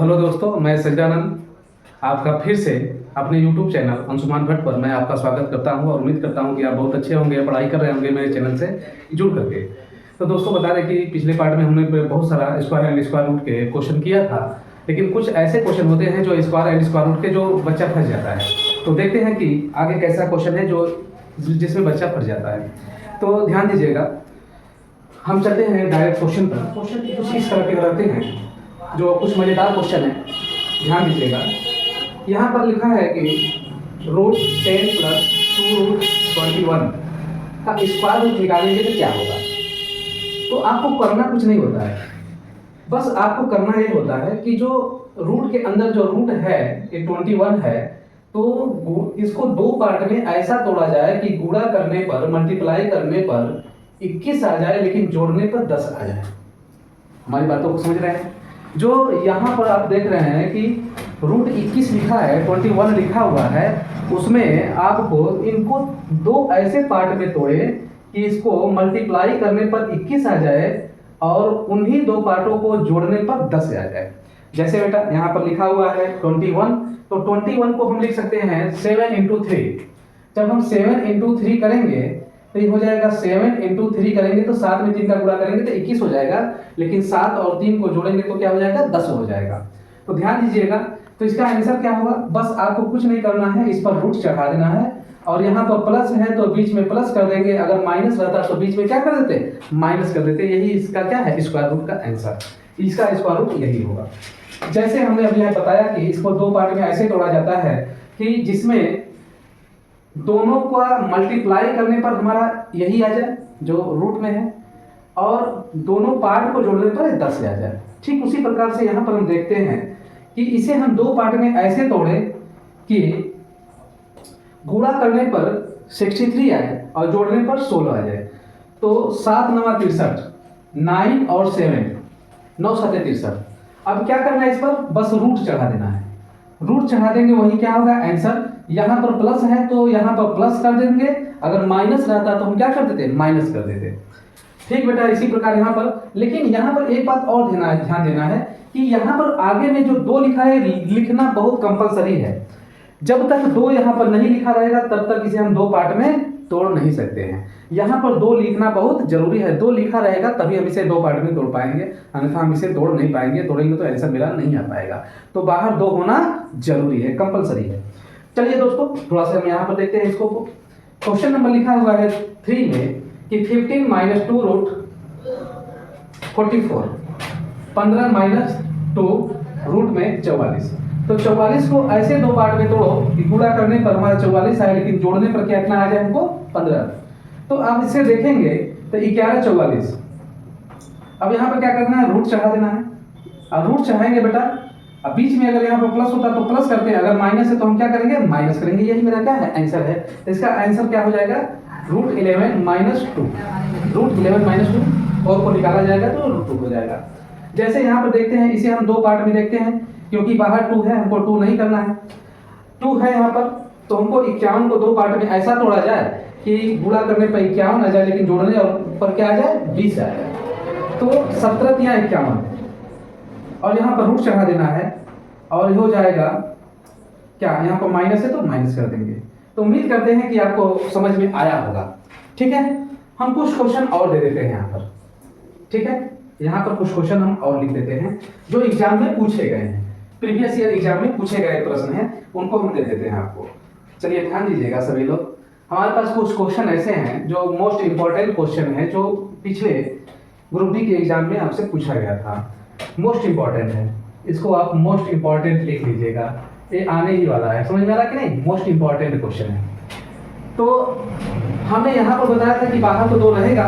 Hello दोस्तों, मैं सज्जानंद आपका फिर से अपने YouTube चैनल अंशुमान भट्ट पर मैं आपका स्वागत करता हूं और उम्मीद करता हूं कि आप बहुत अच्छे होंगे, पढ़ाई कर रहे होंगे मेरे चैनल से जुड़ करके। तो दोस्तों बता दें कि पिछले पार्ट में हमने बहुत सारा स्क्वायर एंड स्क्वायर रूट के क्वेश्चन किया था, लेकिन कुछ ऐसे क्वेश्चन होते हैं जो स्क्वायर एंड स्क्वायर रूट के जो बच्चा फंस जाता है। तो देखते हैं कि आगे कैसा क्वेश्चन है जो जिसमें बच्चा फंस जाता है। तो ध्यान दीजिएगा, हम चलते हैं डायरेक्ट क्वेश्चन पर। क्वेश्चन कुछ इस तरह के रहते हैं जो कुछ मज़ेदार क्वेश्चन है। ध्यान दीजिएगा, यहाँ पर लिखा है कि रूट 10 प्लस 2 रूट 21 का स्क्वायर रूट निकालेंगे तो क्या होगा। तो आपको करना कुछ नहीं होता है, बस आपको करना ये होता है कि जो रूट के अंदर जो रूट है ये 21 है, तो इसको दो पार्ट में ऐसा तोड़ा जाए कि गुणा करने पर, मल्टीप्लाई करने पर 21 आ जाए, लेकिन जोड़ने पर 10 आ जाए। हमारी बातों को समझ रहे हैं? जो यहाँ पर आप देख रहे हैं कि रूट 21 लिखा है, 21 लिखा हुआ है, उसमें आपको इनको दो ऐसे पार्ट में तोड़े कि इसको मल्टीप्लाई करने पर 21 आ जाए और उन्हीं दो पार्टों को जोड़ने पर 10 आ जाए। जैसे बेटा यहाँ पर लिखा हुआ है 21, तो 21 को हम लिख सकते हैं 7 इंटू 3। जब हम 7 इंटू 3 करेंगे तो ये हो जाएगा 7 इंटू 3 करेंगे तो 7 में 3 का गुणा करेंगे तो 21 हो जाएगा, लेकिन 7 और 3 को जोड़ेंगे तो क्या हो जाएगा, 10 हो जाएगा। तो ध्यान दीजिएगा, तो इसका आंसर क्या होगा, बस आपको कुछ नहीं करना है, इस पर रूट चढ़ा देना है और यहाँ पर प्लस है तो बीच में प्लस कर देंगे, अगर माइनस रहता तो बीच में क्या कर देते, माइनस कर देते। यही इसका क्या है, स्क्वायर रूट का आंसर, इसका स्क्वायर रूट यही होगा। जैसे हमने अभी बताया कि इसको दो पार्ट में ऐसे तोड़ा जाता है कि जिसमें दोनों का मल्टीप्लाई करने पर हमारा यही आ जाए जो रूट में है, और दोनों पार्ट को जोड़ने पर 10 आ जाए। ठीक उसी प्रकार से यहाँ पर हम देखते हैं कि इसे हम दो पार्ट में ऐसे तोड़े कि गुणा करने पर 63 आए और जोड़ने पर 16 आ जाए। तो 7 9 63, 9 और 7 9 7 63। अब क्या करना है, इस पर बस रूट चढ़ा देना है। रूट चढ़ा देंगे, वही क्या होगा, आंसर। यहाँ पर प्लस है तो यहाँ पर प्लस कर देंगे, अगर माइनस रहता तो हम क्या कर देते, माइनस कर देते। ठीक बेटा, इसी प्रकार यहाँ पर, लेकिन यहाँ पर एक बात और ध्यान देना है कि यहाँ पर आगे में जो 2 लिखा है, लिखना बहुत कंपलसरी है। जब तक 2 यहाँ पर नहीं लिखा रहेगा तब तक इसे हम दो पार्ट में तोड़ नहीं सकते हैं। यहाँ पर 2 लिखना बहुत जरूरी है, 2 लिखा रहेगा तभी हम इसे दो पार्ट में तोड़ पाएंगे, अन्यथा हम इसे तोड़ नहीं पाएंगे। तोड़ेंगे तो आंसर मेरा नहीं आ पाएगा। तो बाहर 2 होना जरूरी है, कंपलसरी है। चलिए दोस्तों, थोड़ा सा हम यहाँ पर देखते हैं इसको। क्वेश्चन नंबर लिखा हुआ है 3 में कि 15 माइनस 2 रूट 44, 15 माइनस 2 रूट में 44। तो 44 को ऐसे दो पार्ट में तोड़ो कि गुणा करने पर हमारा 44 आए, लेकिन जोड़ने पर क्या कितना आ जाए हमको, 15। तो आप इसे देखेंगे तो 11 44। अब यहाँ पर क्या करना है, रूट चढ़ा देना है। अब रूट चढ़ाएंगे बेटा, अब बीच में अगर यहाँ पर प्लस होता तो प्लस करते हैं, अगर माइनस है तो हम क्या करेंगे, माइनस करेंगे। यही मेरा क्या है, आंसर है। तो इसका आंसर क्या हो जाएगा, रूट 11 माइनस 2। रूट 11 माइनस 2 और को निकाला जाएगा तो रूट 2 हो जाएगा। जैसे यहाँ पर देखते हैं, इसे हम दो पार्ट में देखते हैं, क्योंकि बाहर 2 है, हमको 2 नहीं करना है। 2 है यहाँ पर, तो हमको 51 को दो पार्ट में ऐसा तोड़ा जाए कि गुणा करने पर 51 आ जाए, लेकिन जोड़ने पर क्या आ जाए, 20 आ जाए। तो 17 या 51 और यहाँ पर रूट चढ़ा देना है और हो जाएगा क्या, यहाँ पर माइनस है तो माइनस कर देंगे। तो उम्मीद करते हैं कि आपको समझ में आया होगा। ठीक है, हम कुछ क्वेश्चन और दे देते हैं यहाँ पर। ठीक है, यहाँ पर कुछ क्वेश्चन हम और लिख देते हैं जो एग्जाम में पूछे गए हैं, प्रीवियस ईयर एग्जाम में पूछे गए प्रश्न हैं, उनको हम दे देते हैं आपको। चलिए ध्यान दीजिएगा सभी लोग, हमारे पास कुछ क्वेश्चन ऐसे हैं जो मोस्ट इंपॉर्टेंट क्वेश्चन है, जो पिछले ग्रुप डी के एग्जाम में आपसे पूछा गया था। मोस्ट इंपॉर्टेंट है, इसको आप मोस्ट इंपॉर्टेंट लिख लीजिएगा, ये आने ही वाला है। समझ में आ रहा कि नहीं, मोस्ट इंपॉर्टेंट क्वेश्चन है। तो हमने यहाँ पर बताया था कि बाहर तो 2 रहेगा,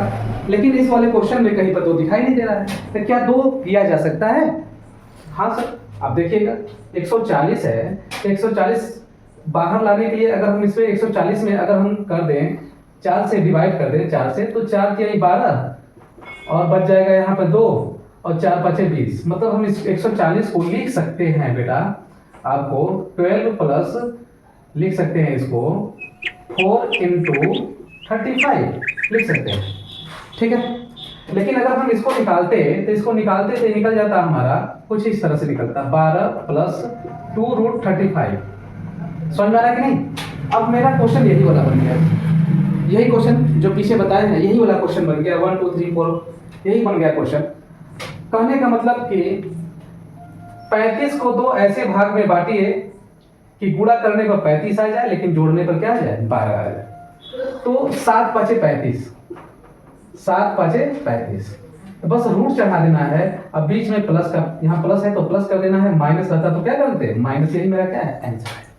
लेकिन इस वाले क्वेश्चन में कहीं पर 2 दिखाई नहीं दे रहा है। तो क्या 2 किया जा सकता है? हाँ सर, आप देखिएगा 140 है, 140 बाहर लाने के लिए अगर हम इसमें 140 में अगर हम कर दें 4 से डिवाइड कर दें, 4 से, तो 4 के 12 और बच जाएगा यहाँ पर 2 और 4 5 20। मतलब हम इस 140 को लिख सकते हैं बेटा, आपको 12 प्लस लिख सकते हैं, इसको 4 इंटू 35 लिख सकते हैं। ठीक है, लेकिन अगर हम इसको निकालते तो इसको निकालते तो निकल जाता हमारा कुछ इस तरह से निकलता 12 प्लस 2√35। समझ में आ रहा है कि नहीं? अब मेरा क्वेश्चन यही वाला बन गया, यही क्वेश्चन जो पीछे बताए हैं यही वाला क्वेश्चन बन गया, 1 2 3 4 यही बन गया क्वेश्चन। कहने का मतलब कि 35 को दो ऐसे भाग में बांटिए कि गुणा करने पर 35 आ जाए लेकिन जोड़ने पर क्या आ जाए 12 आ जाए। तो 7 5 35, 7 5 35, तो बस रूट चढ़ा देना है। अब बीच में प्लस का, यहाँ प्लस है तो प्लस कर देना है, माइनस रहता तो क्या करते हैं माइनस, यही मेरा क्या है आंसर है।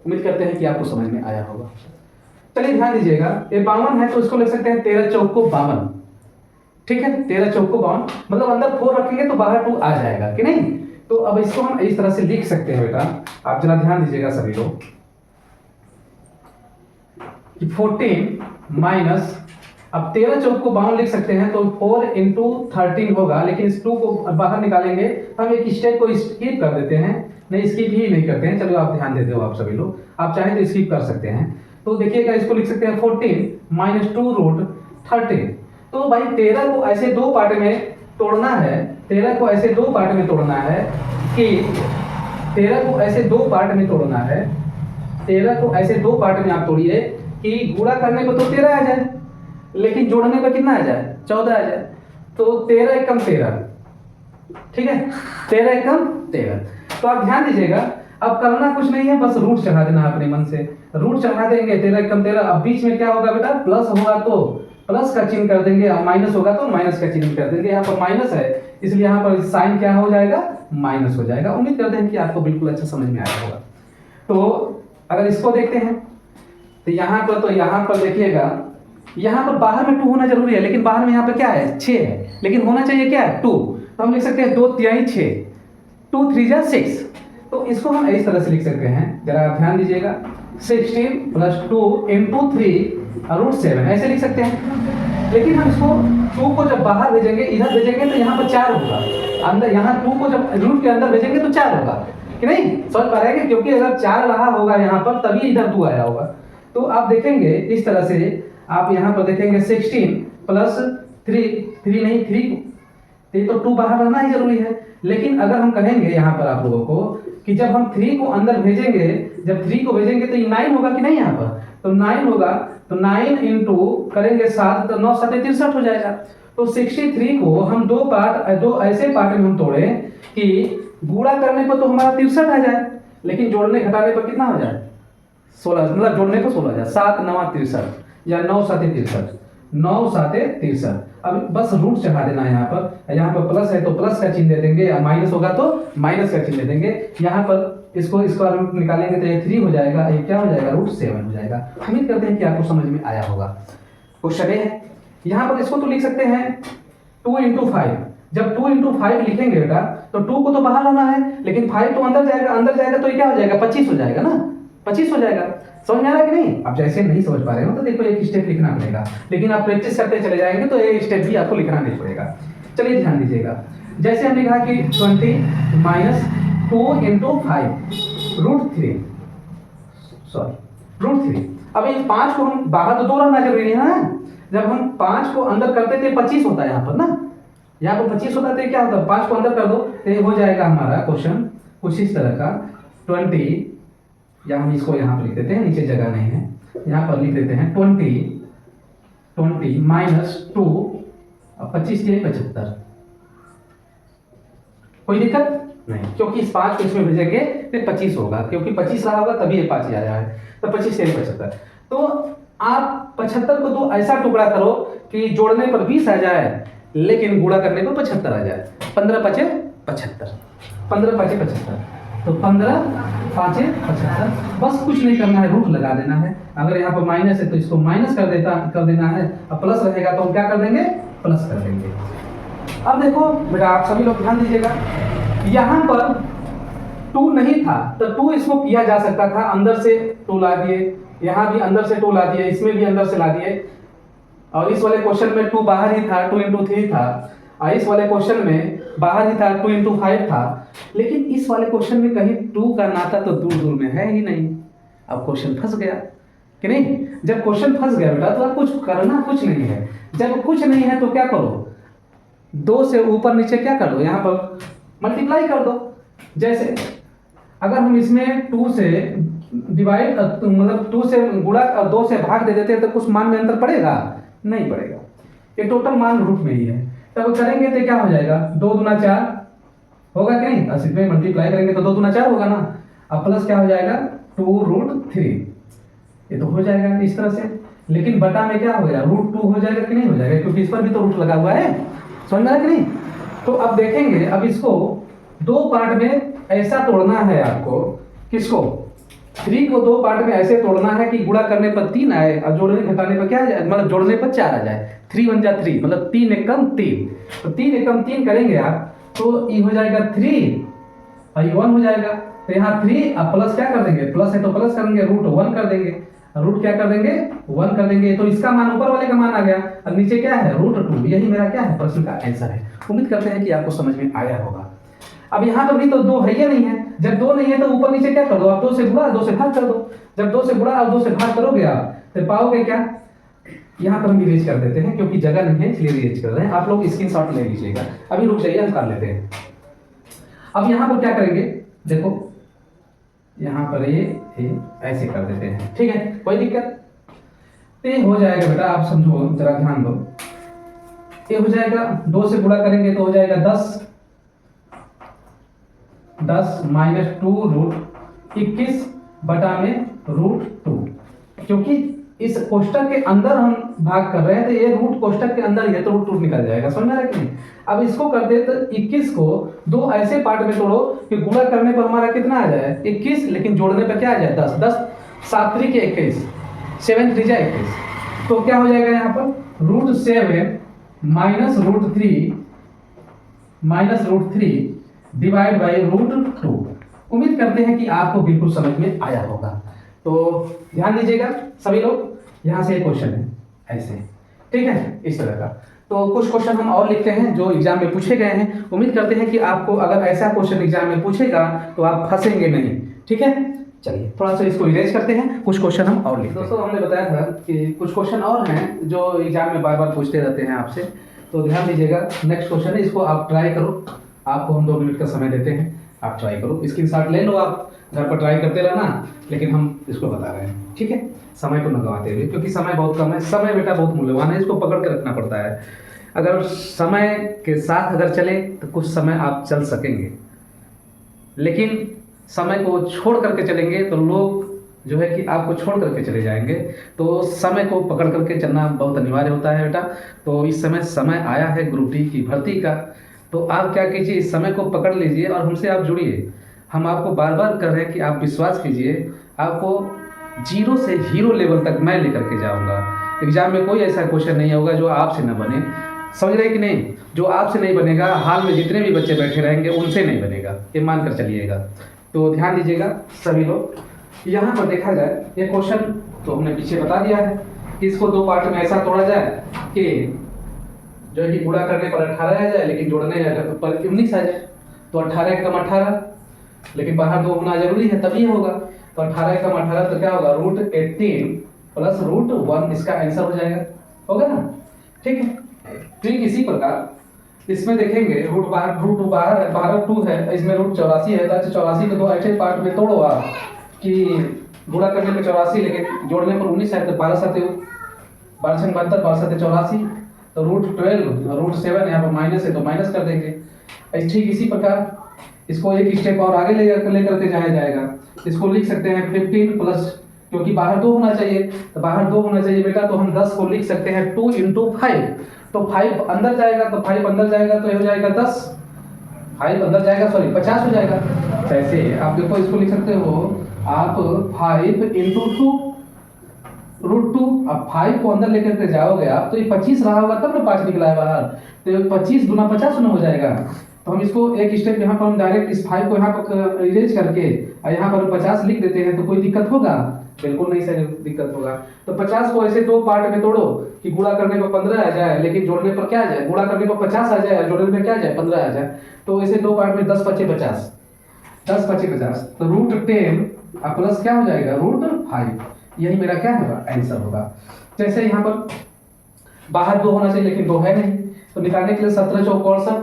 उम्मीद करते हैं कि आपको समझ में आया होगा। चलिए ध्यान दीजिएगा, ये 52 है तो इसको लिख सकते हैं 13 चौक को 52, ठीक है 13 चौक को 52, मतलब अंदर 4 रखेंगे तो बाहर 2 आ जाएगा कि नहीं। तो अब इसको हम इस तरह से लिख सकते हैं बेटा, आप जरा ध्यान दीजिएगा सभी लोग, कि 14 माइनस, अब 13 चौक को 52 लिख सकते हैं तो 4 इंटू 13 होगा, लेकिन इस 2 को बाहर निकालेंगे तो हम एक स्टेप को स्किप कर देते हैं, नहीं स्किप ही नहीं करते हैं। चलो आप ध्यान देते हो आप सभी लोग, आप चाहें तो स्किप कर सकते हैं। तो देखिएगा इसको लिख सकते हैं 14 माइनस 2√13। तो भाई 13 को ऐसे दो पार्ट में तोड़ना है, 13 को ऐसे दो पार्ट में तोड़ना है कि 13 को ऐसे दो पार्ट में तोड़ना है, 13 को ऐसे दो पार्ट में आप तोड़िए कि गुणा करने पर तो 13 आ जाए लेकिन जोड़ने पर कितना आ जाए 14 आ जाए। तो 13 एकम 13, ठीक है 13 एकम 13। तो आप ध्यान दीजिएगा, अब करना कुछ नहीं है, बस रूट चढ़ा देना अपने मन से, रूट चढ़ा देंगे 13 एकम 13। अब बीच में क्या होगा बेटा, प्लस होगा तो प्लस का चिन्ह कर देंगे, और माइनस होगा तो माइनस का चिन्ह कर देंगे। यहाँ पर माइनस है इसलिए यहाँ पर साइन क्या हो जाएगा माइनस हो जाएगा। उम्मीद करते हैं कि आपको बिल्कुल अच्छा समझ में आया होगा। तो अगर इसको देखते हैं तो यहाँ पर देखिएगा, यहाँ पर बाहर में 2 होना जरूरी है, लेकिन बाहर में यहाँ पर क्या है 6 है, लेकिन होना चाहिए क्या है 2। तो हम लिख सकते हैं 2 तिहाई 6, 2 3 जा 6। तो इसको हम इस तरह से लिख सकते हैं, जरा आप ध्यान दीजिएगा, 16 प्लस 2 इंटू 3√7 ऐसे लिख सकते हैं। लेकिन हम इसको 2 को जब बाहर भेजेंगे, इधर भेजेंगे तो यहाँ पर 4 होगा, अंदर यहाँ 2 को जब रूट के अंदर भेजेंगे तो 4 होगा कि नहीं, समझ पा रहे हैं? क्योंकि अगर 4 रहा होगा यहाँ पर तभी इधर 2 आया होगा। तो आप देखेंगे इस तरह से, आप यहाँ पर देखेंगे 16 प्लस 3 ये तो 2 बाहर रहना ही जरूरी है। लेकिन अगर हम कहेंगे यहाँ पर आप लोगों को कि जब हम 3 को अंदर भेजेंगे, जब 3 को भेजेंगे तो ये 9 होगा कि नहीं, यहाँ पर तो 9 होगा, तो 9 इंटू करेंगे 7 तो 9 7 63 हो जाएगा। तो 63 को हम दो ऐसे पार्ट में हम तोड़े कि गुणा करने पर तो हमारा 63 आ जाए, लेकिन जोड़ने घटाने पर कितना हो जाए 16, मतलब जोड़ने पर 16 आ जाए, 7 9 63 या 9 7 63, 9 7 63। अब बस रूट चढ़ा देना है यहाँ पर प्लस है तो प्लस का चिन्ह दे देंगे, या माइनस होगा तो माइनस का चिन्ह दे देंगे। यहाँ पर इसको रूट निकालेंगे तो ये 3 हो जाएगा, ये क्या हो जाएगा √7 हो जाएगा। उम्मीद करते हैं कि आपको समझ में आया होगा। क्वेश्चन है यहाँ पर, इसको तो लिख सकते हैं 2 इंटू 5। जब 2 इंटू 5 लिखेंगे बेटा तो 2 को तो बाहर लाना है, लेकिन 5 तो अंदर जाएगा तो ये क्या हो जाएगा 25 हो जाएगा ना, 25 हो जाएगा। समझ में आ रहा है कि नहीं? आप जैसे नहीं समझ पा रहे हो तो देखो एक स्टेप लिखना पड़ेगा, लेकिन आप प्रैक्टिस करते चले जाएंगे तो एक स्टेप भी आपको लिखना नहीं पड़ेगा। चलिए ध्यान दीजिएगा, जैसे हमने कहा कि 20 माइनस 2 इंटू 5 √3। अब इस 5 को हम बाहर तो 2 रहना जरूरी है ना, जब हम 5 को अंदर करते थे 25 होता है यहाँ पर ना, यहाँ पर 25 होता है तो क्या होता है 5 को अंदर कर दो तो ये हो जाएगा हमारा क्वेश्चन कुछ इस तरह का 20, या हम इसको यहाँ पर लिख देते हैं, नीचे जगह नहीं है, यहाँ पर लिख देते हैं 20 माइनस 2 और 25 के 75। कोई दिक्कत नहीं, क्योंकि इस 5 को इसमें भेजेंगे तो 25 होगा, क्योंकि 25 रहा होगा तभी ये 5 आया है, तो 25 के 75। तो आप 75 को तो ऐसा टुकड़ा करो कि जोड़ने पर 20 आ जाए लेकिन गुणा करने पर 75 आ जाए। 15 5 75, 15 5 75, तो 15 5 75। बस कुछ नहीं करना है, रूट लगा देना है। अगर यहाँ पर माइनस है तो इसको माइनस कर देना है, अब प्लस रहेगा तो हम क्या कर देंगे प्लस कर देंगे। अब देखो बेटा आप सभी लोग ध्यान दीजिएगा, यहाँ पर 2 नहीं था तो 2 इसको किया जा सकता था, अंदर से 2 ला दिए, यहाँ भी अंदर से 2 ला दिए, इसमें भी अंदर से ला दिए, और इस वाले क्वेश्चन में 2 बाहर ही था, 2 इंटू 3 था, और इस वाले क्वेश्चन में बाहर ही था 2 इंटू 5 था। लेकिन इस वाले क्वेश्चन में कहीं 2 का नाता तो दूर दूर में है ही नहीं। अब क्वेश्चन फंस गया कि नहीं? जब क्वेश्चन फंस गया बेटा तो अब कुछ करना कुछ नहीं है। जब कुछ नहीं है तो क्या करो, 2 से ऊपर नीचे क्या कर दो, यहाँ पर मल्टीप्लाई कर दो। जैसे अगर हम इसमें 2 से डिवाइड मतलब 2 से गुणा और 2 से भाग दे देते हैं तो कुछ मान में अंतर पड़ेगा? नहीं पड़ेगा, ये टोटल मान रूट में ही है। तब करेंगे तो क्या हो जाएगा, 2 दूना 4 होगा कि नहीं, 80 में मल्टीप्लाई करेंगे तो 2 दूना 4 होगा ना। अब प्लस क्या हो जाएगा 2√3, ये तो हो जाएगा इस तरह से। लेकिन बटा में क्या हो गया, √2 हो जाएगा कि नहीं हो जाएगा, क्योंकि इस पर भी तो रूट लगा हुआ है, समझ में आया कि नहीं। तो अब देखेंगे, अब इसको 2 पार्ट में ऐसा तोड़ना है आपको, किसको, 3 को 2 पार्ट में ऐसे तोड़ना है कि गुणा करने पर 3 आए और जोड़ने घटाने पर क्या आ जाए, मतलब जोड़ने पर 4 आ जाए। 3 1 जा 3, मतलब 3 एकम 3, तो 3 एकम 3 करेंगे आप तो ये हो जाएगा 3 और ये 1 हो जाएगा। तो यहाँ 3 अब प्लस क्या कर देंगे, प्लस है तो प्लस करेंगे, √1 कर देंगे, रूट क्या कर देंगे 1 कर देंगे। तो इसका मान ऊपर वाले का मान आ गया और नीचे क्या है √2। यही मेरा क्या है, प्रश्न का आंसर है। उम्मीद करते हैं कि आपको समझ में आया होगा। अब यहाँ पर भी तो 2 है या नहीं है, जब 2 नहीं है तो ऊपर नीचे क्या कर दो, आप 2 से गुणा 2 से भाग कर दो। जब 2 से गुणा और 2 से भाग करोगे आप तो पाओगे क्या, यहाँ पर हम इरेज कर देते हैं क्योंकि जगह नहीं है इसलिए इरेज कर रहे हैं। आप लोग स्क्रीनशॉट ले लीजिएगा, अभी रुक जाइए हम कर लेते हैं। अब यहाँ पर क्या करेंगे, देखो यहाँ पर ये ऐसे कर देते हैं, ठीक है, कोई दिक्कत। तो ये हो जाएगा बेटा, आप समझो जरा ध्यान दो, ये हो जाएगा 2 से गुणा करेंगे तो हो जाएगा 10 माइनस 2√21 बटा में √2। क्योंकि इस कोष्टक के अंदर हम भाग कर रहे हैं तो ये रूट कोष्टक के अंदर ही है तो √2 निकल जाएगा, समझ में आ रहा है कि नहीं। अब इसको करते तो 21 को 2 ऐसे पार्ट में तोड़ो कि गुणा करने पर हमारा कितना आ जाए 21, लेकिन जोड़ने पर क्या आ जाए 10, 10 7 3 के 21, 7 3 21, तो क्या हो जाएगा यहाँ पर √7 माइनस √3 डिवाइड बाई √2। उम्मीद करते हैं कि आपको बिल्कुल समझ में आया होगा। तो ध्यान दीजिएगा सभी लोग, यहाँ से क्वेश्चन है ऐसे, ठीक है, इस तरह का। तो कुछ क्वेश्चन हम और लिखते हैं जो एग्जाम में पूछे गए हैं। उम्मीद करते हैं कि आपको अगर ऐसा क्वेश्चन एग्जाम में पूछेगा तो आप फंसेंगे नहीं, ठीक है। चलिए थोड़ा सा इसको इरेज करते हैं, कुछ क्वेश्चन हम और लिखते हैं। दोस्तों हमने बताया था कि कुछ क्वेश्चन और हैं जो एग्जाम में बार बार पूछते रहते हैं आपसे, तो ध्यान दीजिएगा। नेक्स्ट क्वेश्चन है, इसको आप ट्राई करो, आपको हम 2 मिनट का समय देते हैं, आप ट्राई करो, स्क्रीनशॉट ले लो, आप घर पर ट्राई करते रहना, लेकिन हम इसको बता रहे हैं, ठीक है, समय को न गंवाते हुए, क्योंकि समय बहुत कम है। समय बेटा बहुत मूल्यवान है, इसको पकड़ के रखना पड़ता है। अगर समय के साथ अगर चले तो कुछ समय आप चल सकेंगे, लेकिन समय को छोड़ करके चलेंगे तो लोग जो है कि आपको छोड़ करके चले जाएंगे। तो समय को पकड़ करके चलना बहुत अनिवार्य होता है बेटा। तो इस समय आया है ग्रुप डी की भर्ती का, तो आप क्या कीजिए, इस समय को पकड़ लीजिए और हमसे आप जुड़िए। हम आपको बार बार कर रहे हैं कि आप विश्वास कीजिए, आपको 0 से हीरो लेवल तक मैं लेकर के जाऊंगा। एग्जाम में कोई ऐसा क्वेश्चन नहीं होगा जो आपसे न बने, समझ रहे कि नहीं। जो आपसे नहीं बनेगा, हाल में जितने भी बच्चे बैठे रहेंगे उनसे नहीं बनेगा, ये मान कर चलिएगा। तो ध्यान दीजिएगा सभी लोग। यहाँ पर देखा जाए ये क्वेश्चन तो हमने पीछे बता दिया है कि इसको 2 पार्ट में ऐसा तोड़ा जाए कि जो है कि गुणा करने पर 18 आ जाए, लेकिन जोड़ने पर 19 आ जाए। तो 18 कम 18, लेकिन बाहर 2 होना जरूरी है तभी होगा। तो 18 कम 18 तो क्या होगा √18 प्लस √1, इसका आंसर हो जाएगा, होगा ना, ठीक है। ठीक इसी प्रकार इसमें देखेंगे √2 बाहर 2 है, इसमें √84 है, तो 84 को 2 ऐसे पार्ट में तोड़ो आप कि गुणा करने पर 84 लेकिन जोड़ने पर 19 है, तो 12 7 72 12 7 84, तो √12 √7 यहाँ पर माइनस है तो माइनस कर देंगे। ठीक इसी प्रकार इसको एक स्टेप और आगे लेकर के जाया जाएगा। इसको लिख सकते हैं 15 प्लस, क्योंकि बाहर 2 होना चाहिए, तो बाहर 2 होना चाहिए बेटा, तो हम 10 को लिख सकते हैं 2 × 5, तो 5 अंदर जाएगा, तो 5 अंदर जाएगा तो ये हो जाएगा 10, 5 अंदर जाएगा, सॉरी 50 हो जाएगा। जैसे आप देखो इसको लिख सकते हो आप 5 × 2 √2, अब 5 को अंदर लेकर के जाओगे आप तो ये 25 रहा होगा तब ना 5 निकला है बाहर, तो 25 × 50 हो जाएगा। तो हम इसको एक स्टेप यहाँ पर हम डायरेक्ट इस 5 को यहाँ पर इरेज करके और यहाँ पर 50 लिख देते हैं, तो कोई दिक्कत होगा? बिल्कुल नहीं सर, दिक्कत होगा। तो 50 को ऐसे 2 पार्ट में तोड़ो कि गुणा करने पर 15 आ जाए, लेकिन जोड़ने पर क्या आ जाए, गुणा करने पर 50 आ जाए, जोड़ने पर क्या आ जाए 15 आ जाए। तो ऐसे 2 पार्ट में 10 5 50, 10 5 50, तो √10 प्लस क्या हो जाएगा √5, यही मेरा क्या होगा आंसर होगा। जैसे यहाँ पर बाहर 2 होना चाहिए लेकिन 2 है नहीं, तो निकालने के लिए 17 चौक 68,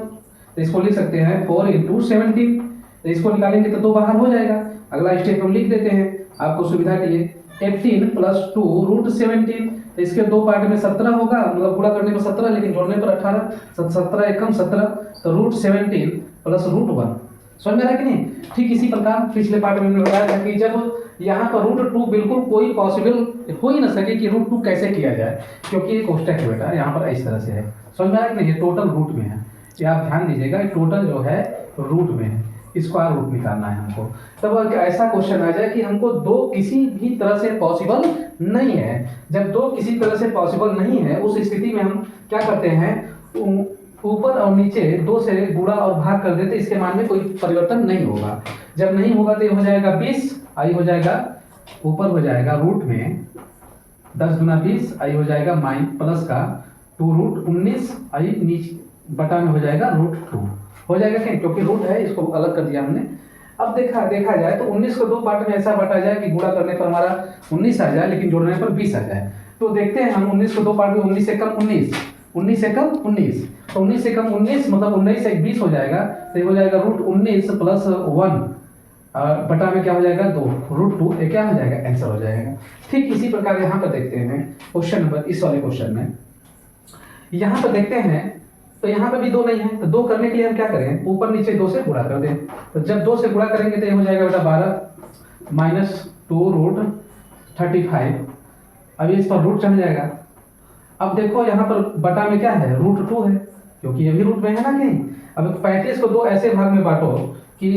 तो इसको लिख सकते हैं 4 इंटू 17, तो इसको निकालेंगे तो 2 बाहर हो जाएगा। अगला स्टेप हम लिख देते हैं आपको सुविधा के लिए, 18 प्लस 2 रूट 17, तो इसके 2 पार्ट में 17 होगा, मतलब गुणा करने पर 17 लेकिन जोड़ने पर 18, 17 एकम 17, तो रूट 17 प्लस रूट 1। समझ में आ रहा है कि नहीं? ठीक इसी प्रकार पिछले पार्ट में हमने बताया था कि जब यहाँ पर रूट 2 बिल्कुल कोई पॉसिबल हो ही ना सके कि रूट 2 कैसे किया जाए, क्योंकि ये कोष्टक है बेटा, यहाँ पर इस तरह से है। समझ में आ रहा है कि नहीं? ये टोटल रूट में है, ये आप ध्यान दीजिएगा, टोटल जो है रूट में है, स्क्वायर रूट निकालना है हमको। तब अगर ऐसा क्वेश्चन आ जाए कि हमको 2 किसी भी तरह से पॉसिबल नहीं है, जब 2 किसी तरह से पॉसिबल नहीं है, उस स्थिति में हम क्या करते हैं, ऊपर और नीचे 2 से गुणा और भाग कर देते, इसके मान में कोई परिवर्तन नहीं होगा। जब नहीं होगा तो ये हो जाएगा 20, आई हो जाएगा ऊपर हो जाएगा रूट में 10 गुना 20, आई हो जाएगा माइन प्लस का 2 रूट 19, आई नीचे बटा में हो जाएगा रूट 2 हो जाएगा क्या, क्योंकि रूट है इसको अलग कर दिया हमने। अब देखा जाए तो 19 को 2 पार्ट में ऐसा बांटा जाए कि गुणा करने पर हमारा 19 आ जाए, लेकिन जोड़ने पर 20 आ जाए। तो देखते हैं हम 19 को 2 पार्ट में, 19 से कम 19, 19 से कम 19, तो 19 से कम 19 मतलब 19 से 20 हो जाएगा, तो ये हो जाएगा रूट 19 प्लस 1 बटा में क्या हो जाएगा 2 रूट 2, ये क्या हो जाएगा आंसर हो जाएगा। ठीक इसी प्रकार यहाँ पर देखते हैं क्वेश्चन नंबर, इस वाले क्वेश्चन में यहाँ पर देखते हैं, तो यहाँ पे भी 2 नहीं है, तो 2 करने के लिए हम क्या करें, ऊपर नीचे 2 से गुणा कर दें। तो जब 2 से गुणा करेंगे तो ये हो जाएगा बेटा 12 माइनस 2 रूट 35, अभी इस पर रूट चढ़ जाएगा। अब देखो यहाँ पर बटा में क्या है, रूट 2 है, क्योंकि ये भी रूट में है ना कहीं। अब 35 को 2 ऐसे भाग में बांटो कि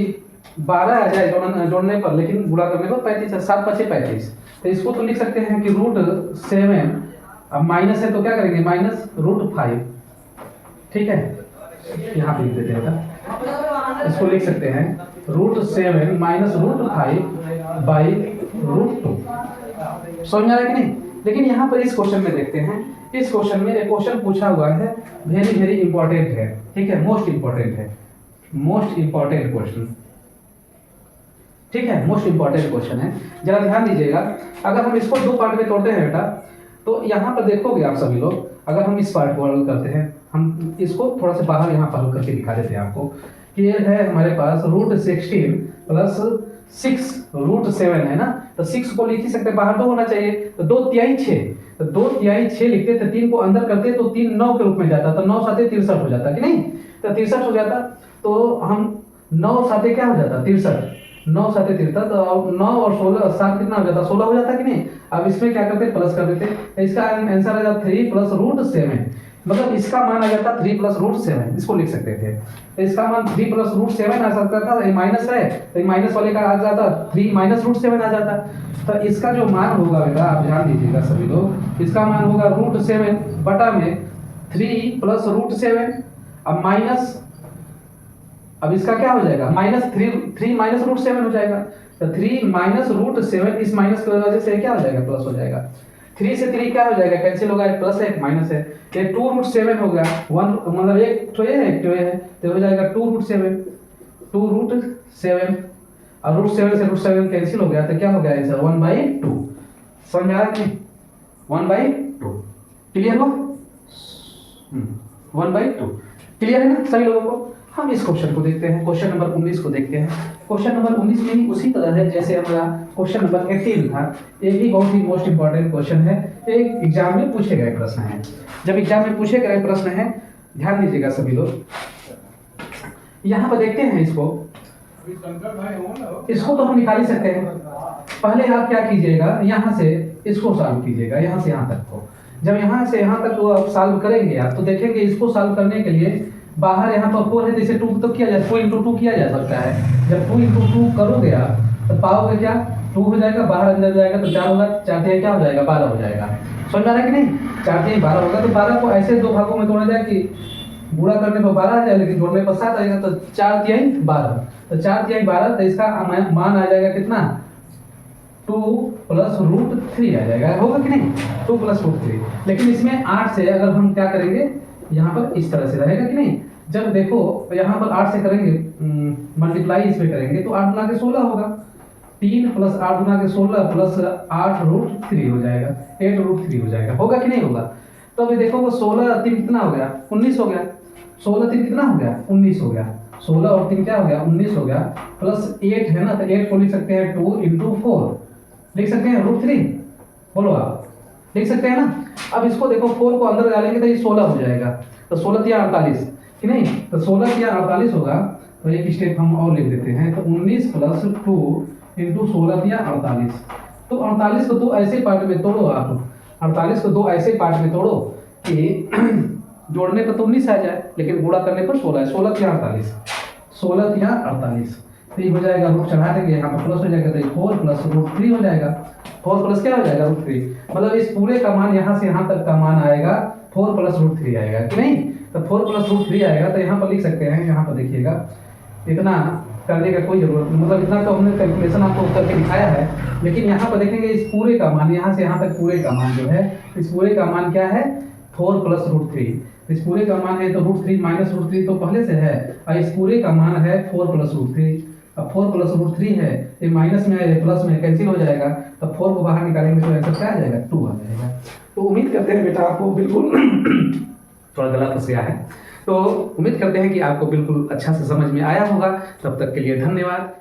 12 आ जाए जोड़ने पर, लेकिन गुणा करने पर 35 है, 7 5 35, तो इसको तो लिख सकते हैं कि रूट 7, अब माइनस है तो क्या करेंगे माइनस रूट 5, ठीक है, यहाँ पे लिख देते हैं, इसको लिख सकते हैं root 7 minus root 5 by root 2। समझ में आ रहा है कि नहीं? लेकिन यहाँ पर इस क्वेश्चन में देखते हैं, इस क्वेश्चन में एक क्वेश्चन पूछा हुआ है, वेरी वेरी इंपॉर्टेंट है, ठीक है, मोस्ट इंपॉर्टेंट है, मोस्ट इंपॉर्टेंट क्वेश्चन, ठीक है, मोस्ट इंपॉर्टेंट क्वेश्चन है, जरा ध्यान दीजिएगा। अगर हम इसको 2 पार्ट में तोड़ते हैं बेटा, तो यहाँ पर देखोगे आप सभी लोग, अगर हम इस पार्ट को हल करते हैं, हम इसको थोड़ा सा बाहर यहाँ पर हल करके दिखा देते हैं आपको कि ये है हमारे पास रूट 16 प्लस 6 रूट 7 है ना, तो 6 को लिख ही सकते हैं, बाहर 2 होना चाहिए, तो 2 तिहाई 6, तो 2 तिहाई 6 लिखते, तो 3 को अंदर करते तो 3 9 के रूप में जाता, तो 9 साथे 63 हो जाता कि नहीं, तो 63 हो जाता, तो हम 9 साथे क्या हो जाता 63, 9 साथे 63, तो 9 और 16 7 कितना हो जाता 16 हो जाता कि नहीं। अब इसमें क्या करते प्लस कर देते, तो इसका आंसर आ जाता 3 प्लस रूट 7, मतलब इसका मान आ जाता 3 प्लस रूट 7, इसको लिख सकते थे, तो इसका मान 3 प्लस रूट 7 आ सकता था, ये माइनस है तो ये माइनस वाले का आ जाता 3 माइनस रूट 7 आ जाता। तो इसका जो मान होगा बेटा आप ध्यान दीजिएगा सभी लोग, इसका मान होगा रूट 7 बटा में 3 प्लस रूट 7, अब माइनस, अब इसका क्या हो जाएगा माइनस 3 माइनस रूट 7 हो जाएगा, तो 3 माइनस रूट 7, इस माइनस की वजह से क्या हो जाएगा प्लस हो जाएगा, 3 से 3 क्या हो जाएगा कैंसिल होगा, एक प्लस है एक माइनस है, ये 2 रूट 7 हो गया, 1 मतलब एक तो ये है एक तो ये है, तो हो जाएगा 2 रूट 7, 2 रूट 7, और रूट 7 से रूट 7 कैंसिल हो गया, तो क्या हो गया आंसर 1/2। समझ में आ रहा है कि 1/2 क्लियर हो, 1/2 क्लियर है ना सभी लोगों को। हम इस क्वेश्चन को देखते हैं, क्वेश्चन नंबर 19 को देखते हैं। क्वेश्चन नंबर 19 में ही उसी तरह है जैसे हमारा क्वेश्चन नंबर 18 था, ये भी बहुत ही मोस्ट इंपॉर्टेंट क्वेश्चन है, एक एग्जाम में पूछे गए प्रश्न है। जब एग्जाम में पूछे गए प्रश्न है, ध्यान दीजिएगा सभी लोग, यहाँ पर देखते हैं इसको तो हम निकाल ही सकते हैं। पहले आप क्या कीजिएगा, यहाँ से इसको सॉल्व कीजिएगा, यहाँ से यहाँ तक को, जब यहाँ से यहाँ तक वो सॉल्व करेंगे आप, तो देखेंगे इसको सॉल्व करने के लिए बाहर यहाँ पर 4 है, जैसे 2 तो किया जाए 2 इंटू 2 किया जा सकता है। जब 2 इंटू 2 करोगे आप तो पाओगे क्या 2 हो जाएगा, बाहर अंदर जाएगा तो 4 होगा, 4 क्या हो जाएगा 12 हो जाएगा। समझ आ रहा है कि नहीं, 4 12 होगा, तो 12 को ऐसे 2 भागों में तोड़ा जाए कि गुणा करने पर 12 आ जाए, लेकिन जोड़ने पर 7 आएगा, तो 4 तिहाई 12, तो 4 तिहाई 12, तो इसका मान आ जाएगा कितना 2 प्लस रूट 3 आ जाएगा, होगा कि नहीं 2 प्लस रूट 3। लेकिन इसमें 8 से अगर हम क्या करेंगे, यहाँ पर इस तरह से रहेगा कि नहीं, जब देखो यहाँ पर 8 से करेंगे मल्टीप्लाई इसमें करेंगे तो 8 गुना के 16 होगा, 3 प्लस 8 गुना के 16 प्लस 8 रूट 3 हो जाएगा, 8 रूट 3 हो जाएगा, होगा कि नहीं होगा। तो अभी देखो वो 16 3 कितना हो गया, 19 हो गया। 16 3 कितना हो गया, 19 हो गया। 16 और 3 क्या हो गया, 19 हो गया। प्लस 8 है ना, तो 8 को लिख सकते हैं 2 इंटू 4, लिख सकते हैं √3। बोलो आप, लिख सकते हैं ना। अब इसको देखो 4 को अंदर डालेंगे तो ये 16 हो जाएगा, तो 16 या 48 कि नहीं, तो 16 या 48 होगा। तो एक स्टेप हम और लिख देते हैं, तो 19 प्लस 2 इंटू 16 या 48। तो 48 को दो ऐसे पार्ट में तोड़ो आप, 48 को दो ऐसे पार्ट में तोड़ो कि जोड़ने पर तो 19 आ जाए, लेकिन गुणा करने पर 16 है। 16 या 48, 16 या 48, तो ये हो जाएगा, रूट चढ़ा देंगे यहाँ पर, प्लस हो जाएगा, तो 4 प्लस √3 हो जाएगा। 4 प्लस क्या हो जाएगा, √3। मतलब इस पूरे का मान यहाँ से यहाँ तक का मान आएगा 4 प्लस √3 आएगा कि नहीं। तो 4 प्लस √3 आएगा, तो यहाँ पर लिख सकते हैं, यहाँ पर देखिएगा, इतना करने का कोई जरूरत नहीं, मतलब इतना तो हमने कैलकुलेशन आपको करके दिखाया है। लेकिन यहाँ पर देखेंगे इस पूरे का मान, यहाँ से यहाँ तक पूरे का मान जो है, इस पूरे का मान क्या है, 4 प्लस √3। इस पूरे का मान है तो √3 माइनस √3 तो पहले से है, और इस पूरे का मान है 4 प्लस √3। अब 4 प्लस √3 है, ये माइनस में है, प्लस में कैंसिल हो जाएगा, तब 4 को बाहर निकालेंगे तो आंसर क्या आ जाएगा, 2 आ जाएगा। तो उम्मीद करते हैं बेटा आपको बिल्कुल थोड़ा गलत फंस गया है, तो उम्मीद करते हैं कि आपको बिल्कुल अच्छा से समझ में आया होगा। तब तक के लिए धन्यवाद।